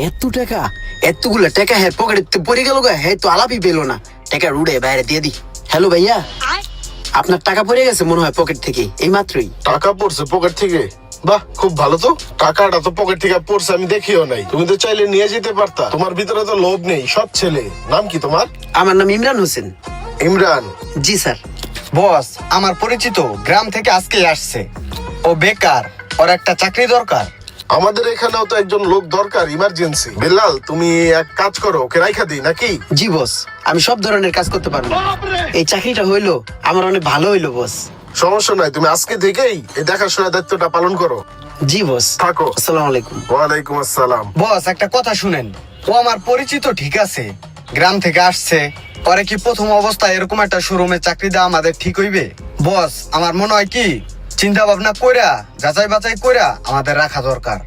এত টাকা, এতগুলা টাকা হ্যাঁ পকেটে পড়ে গেল গা, হ্যাঁ তো আলাপই পেলো না। টাকা উড়ে বাইরে দিয়ে দি। হ্যালো ভাইয়া, আপনার টাকা পড়ে গেছে মনে হয় পকেট থেকে এই মাত্রই। টাকা পড়ছে পকেট থেকে? বাহ, খুব ভালো তো। টাকাটা তো পকেট থেকে পড়ছে আমি দেখিও নাই। তুমি তো চাইলে নিয়ে যেতে পারতা। তোমার ভিতরে তো লোভ নেই, সৎ ছেলে। নাম কি তোমার? আমার নাম ইমরান হোসেন। ইমরান? জি স্যার। বস, আমার পরিচিত গ্রাম থেকে আজকে আসছে। ও বেকার, ওর একটা চাকরি দরকার। আমাদের এখানেও তো একজন লোক দরকার, ইমার্জেন্সি। বেলাল, তুমি এক কাজ করো, ওকে রাইখা দিই নাকি? জি বস, আমি সব ধরনের কাজ করতে পারবো। এই চাকরিটা হইলো আমার অনেক ভালো হইলো বস। সমস্যা নাই, তুমি আজকে থেকেই এই দেখাশোনার দায়িত্বটা পালন করো। জি বস। থাকো। আসসালামু আলাইকুম। ওয়ালাইকুম আসসালাম। বস, একটা কথা শুনেন। ও আমার পরিচিত ঠিক আছে, গ্রাম থেকে আসছে। পরে কি প্রথম অবস্থায় এরকম একটা শোরুমে চাকরি দেওয়া আমাদের ঠিক হইবে? বস, আমার মনে হয় কি চিন্তা ভাবনা কইরা যাচাই বাছাই কইরা আমাদের রাখা দরকার।